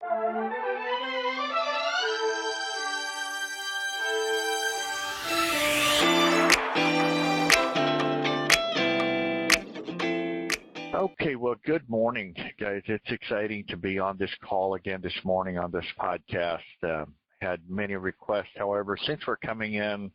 Okay, well, good morning, guys. It's exciting to be on this call again this morning on this podcast. Had many requests. However, since we're coming in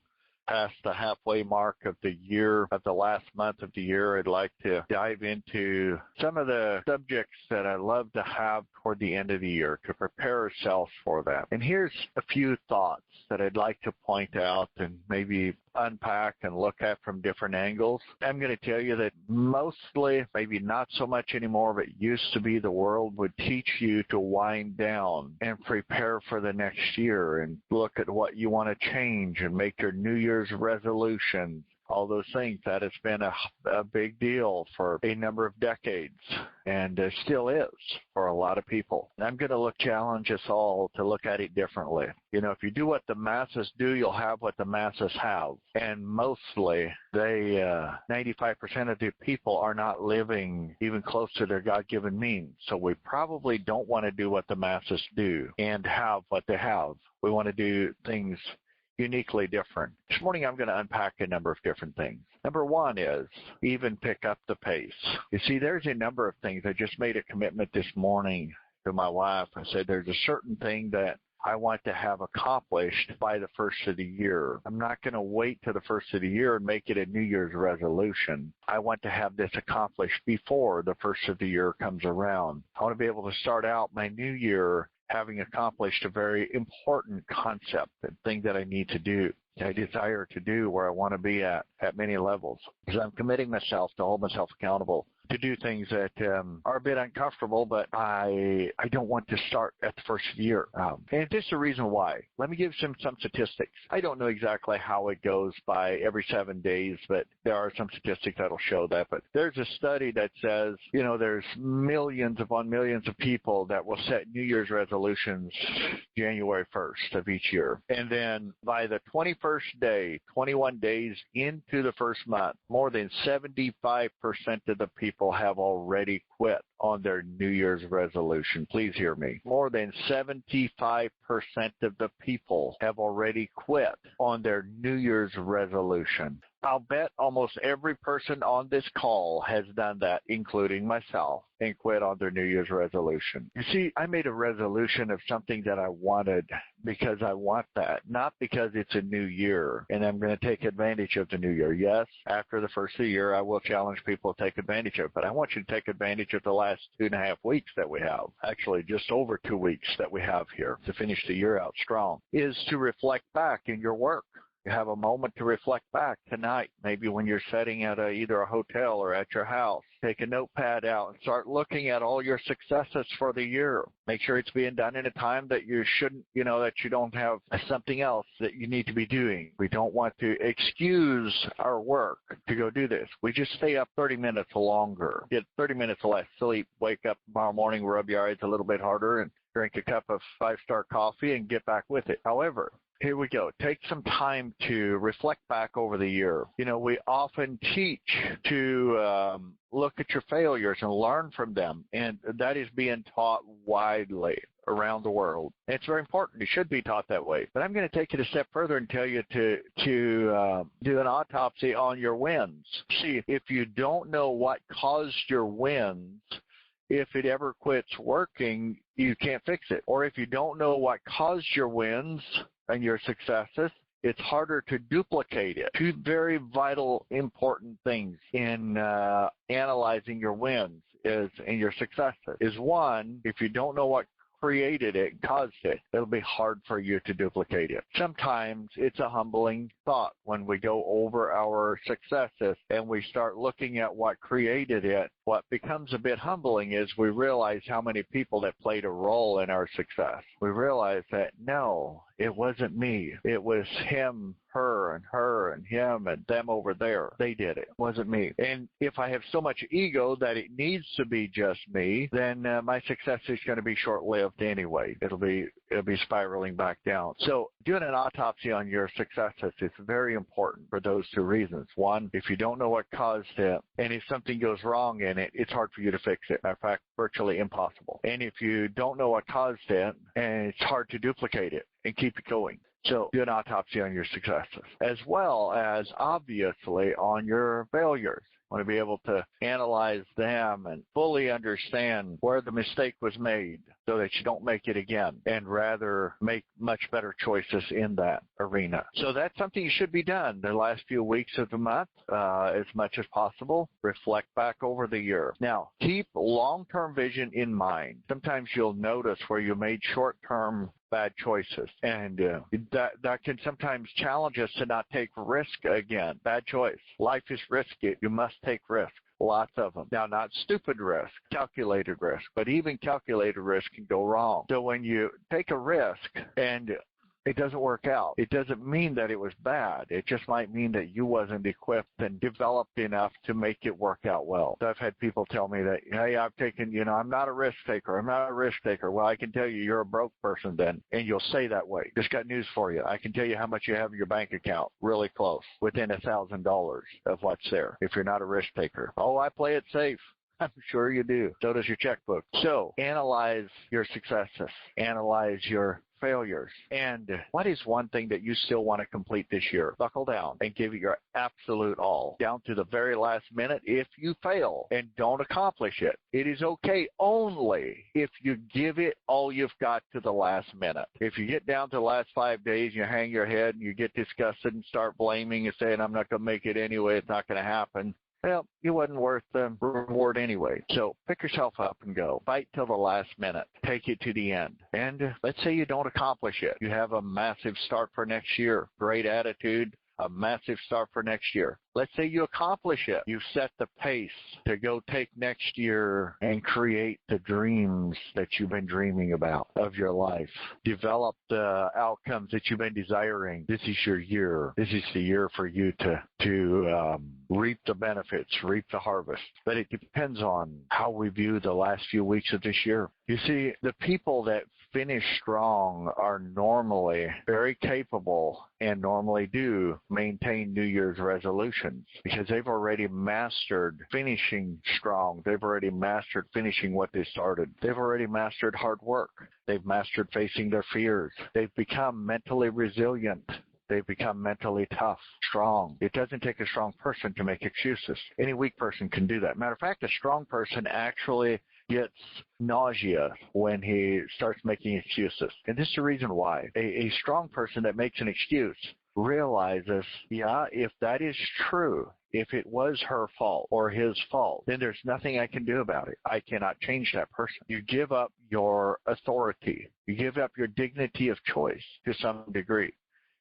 past the halfway mark of the year, of the last month of the year, I'd like to dive into some of the subjects that I love to have toward the end of the year to prepare ourselves for that. And here's a few thoughts that I'd like to point out and maybe unpack and look at from different angles. I'm going to tell you that mostly, maybe not so much anymore, but used to be the world would teach you to wind down and prepare for the next year and look at what you want to change and make your New Year's resolutions. All those things. That has been a big deal for a number of decades and still is for a lot of people. And I'm going to challenge us all to look at it differently. You know, if you do what the masses do, you'll have what the masses have. And mostly, 95% of the people are not living even close to their God-given means. So we probably don't want to do what the masses do and have what they have. We want to do things uniquely different. This morning I'm going to unpack a number of different things. Number one is even pick up the pace. You see, there's a number of things. I just made a commitment this morning to my wife. I said there's a certain thing that I want to have accomplished by the first of the year. I'm not going to wait till the first of the year and make it a New Year's resolution. I want to have this accomplished before the first of the year comes around. I want to be able to start out my new year having accomplished a very important concept and thing that I need to do, I desire to do, where I want to be at many levels. Because I'm committing myself to hold myself accountable to do things that are a bit uncomfortable, but I don't want to start at the first of the year. And this is the reason why. Let me give some statistics. I don't know exactly how it goes by every 7 days, but there are some statistics that'll show that. But there's a study that says, you know, there's millions upon millions of people that will set New Year's resolutions January 1st of each year. And then by the 21st day, 21 days into the first month, more than 75% of the people have already quit on their New Year's resolution. Please hear me. More than 75% of the people have already quit on their New Year's resolution. I'll bet almost every person on this call has done that, including myself, and quit on their New Year's resolution. You see, I made a resolution of something that I wanted because I want that, not because it's a new year and I'm going to take advantage of the new year. Yes, after the first of the year, I will challenge people to take advantage of it, but I want you to take advantage of the last 2.5 weeks that we have, actually just over 2 weeks that we have here to finish the year out strong, is to reflect back in your work. You have a moment to reflect back tonight, maybe when you're sitting at either a hotel or at your house. Take a notepad out and start looking at all your successes for the year. Make sure it's being done in a time that you shouldn't, that you don't have something else that you need to be doing. We don't want to excuse our work to go do this. We just stay up 30 minutes longer, get 30 minutes less sleep, wake up tomorrow morning, rub your eyes a little bit harder, and drink a cup of 5-star coffee and get back with it. However, here we go. Take some time to reflect back over the year. You know, we often teach to look at your failures and learn from them, and that is being taught widely around the world. And it's very important. It should be taught that way. But I'm going to take it a step further and tell you to do an autopsy on your wins. See, if you don't know what caused your wins, if it ever quits working, you can't fix it. Or if you don't know what caused your wins and your successes, it's harder to duplicate it. Two very vital, important things in analyzing your wins and your successes is, one, if you don't know what created it and caused it, it'll be hard for you to duplicate it. Sometimes it's a humbling thought when we go over our successes and we start looking at what created it. What becomes a bit humbling is we realize how many people that played a role in our success. We realize that, no, it wasn't me. It was him, her, and him, and them over there. They did it. It wasn't me. And if I have so much ego that it needs to be just me, then my success is going to be short-lived anyway. It'll be spiraling back down. So doing an autopsy on your successes is very important for those two reasons. One, if you don't know what caused it, and if something goes wrong in in it, it's hard for you to fix it. In fact, virtually impossible. And if you don't know what caused it, and it's hard to duplicate it and keep it going. So do an autopsy on your successes, as well as obviously on your failures. You want to be able to analyze them and fully understand where the mistake was made so that you don't make it again and rather make much better choices in that arena. So that's something you should be done the last few weeks of the month as much as possible. Reflect back over the year. Now, keep long-term vision in mind. Sometimes you'll notice where you made short-term bad choices, and that can sometimes challenge us to not take risk again. Bad choice. Life is risky. You must take risk. Lots of them. Now, not stupid risk, calculated risk, but even calculated risk can go wrong. So when you take a risk and it doesn't work out, it doesn't mean that it was bad. It just might mean that you wasn't equipped and developed enough to make it work out well. So I've had people tell me that, hey, I've taken, I'm not a risk taker. I'm not a risk taker. Well, I can tell you you're a broke person then, and you'll say that way. Just got news for you. I can tell you how much you have in your bank account, really close, within $1,000 of what's there, if you're not a risk taker. Oh, I play it safe. I'm sure you do. So does your checkbook. So analyze your successes. Analyze your failures. And what is one thing that you still want to complete this year? Buckle down and give it your absolute all, down to the very last minute. If you fail and don't accomplish it, it is okay only if you give it all you've got to the last minute. If you get down to the last 5 days, you hang your head and you get disgusted and start blaming and saying, I'm not going to make it anyway, it's not going to happen. Well, it wasn't worth the reward anyway. So pick yourself up and go. Fight till the last minute. Take it to the end. And let's say you don't accomplish it. You have a massive start for next year. Great attitude. A massive start for next year. Let's say you accomplish it. You set the pace to go take next year and create the dreams that you've been dreaming about of your life. Develop the outcomes that you've been desiring. This is your year. This is the year for you to reap the benefits, reap the harvest. But it depends on how we view the last few weeks of this year. You see, the people that finish strong are normally very capable and normally do maintain New Year's resolutions because they've already mastered finishing strong. They've already mastered finishing what they started. They've already mastered hard work. They've mastered facing their fears. They've become mentally resilient. They've become mentally tough, strong. It doesn't take a strong person to make excuses. Any weak person can do that. Matter of fact, a strong person actually gets nausea when he starts making excuses. And this is the reason why. A strong person that makes an excuse realizes, yeah, if that is true, if it was her fault or his fault, then there's nothing I can do about it. I cannot change that person. You give up your authority. You give up your dignity of choice to some degree.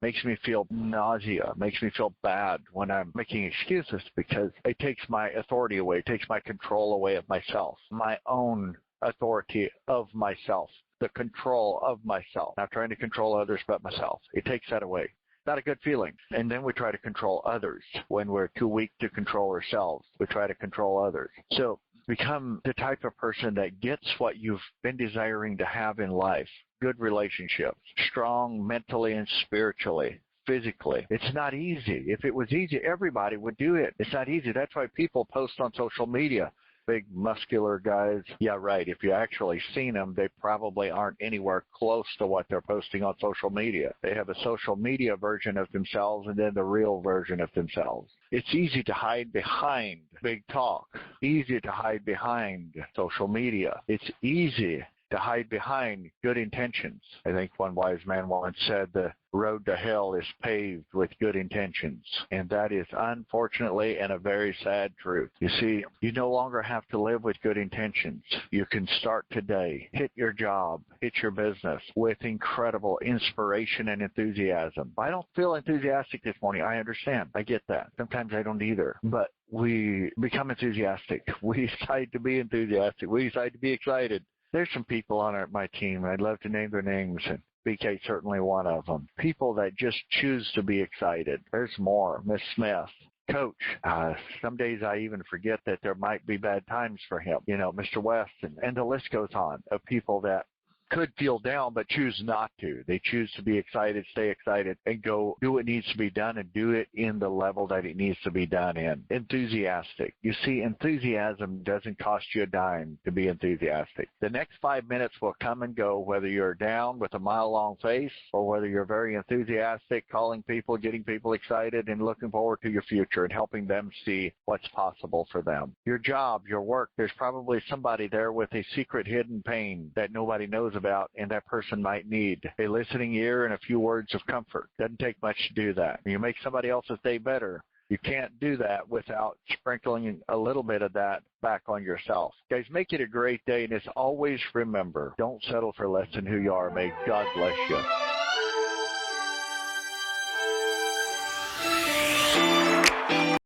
Makes me feel nausea, makes me feel bad when I'm making excuses because it takes my authority away, it takes my control away of myself, my own authority of myself, the control of myself. Not trying to control others but myself. It takes that away. Not a good feeling. And then we try to control others. When we're too weak to control ourselves, we try to control others. So become the type of person that gets what you've been desiring to have in life. Good relationships, strong mentally and spiritually, physically. It's not easy. If it was easy, everybody would do it. It's not easy. That's why people post on social media. Big muscular guys. Yeah, right. If you actually seen them, they probably aren't anywhere close to what they're posting on social media. They have a social media version of themselves and then the real version of themselves. It's easy to hide behind big talk. Easy to hide behind social media. It's easy to hide behind good intentions. I think one wise man once said the road to hell is paved with good intentions. And that is unfortunately and a very sad truth. You see, you no longer have to live with good intentions. You can start today. Hit your job, hit your business with incredible inspiration and enthusiasm. I don't feel enthusiastic this morning. I understand. I get that. Sometimes I don't either. But we become enthusiastic. We decide to be enthusiastic. We decide to be excited. There's some people on my team. I'd love to name their names, and BK certainly one of them. People that just choose to be excited. There's more. Miss Smith. Coach. Some days I even forget that there might be bad times for him. Mr. West, and the list goes on of people that could feel down but choose not to. They choose to be excited, stay excited, and go do what needs to be done and do it in the level that it needs to be done in. Enthusiastic. You see, enthusiasm doesn't cost you a dime to be enthusiastic. The next 5 minutes will come and go whether you're down with a mile-long face or whether you're very enthusiastic, calling people, getting people excited, and looking forward to your future and helping them see what's possible for them. Your job, your work, there's probably somebody there with a secret hidden pain that nobody knows about, and that person might need a listening ear and a few words of comfort. Doesn't take much to do that. You make somebody else's day better. You can't do that without sprinkling a little bit of that back on yourself. Guys, make it a great day, and as always, remember, don't settle for less than who you are. May God bless you.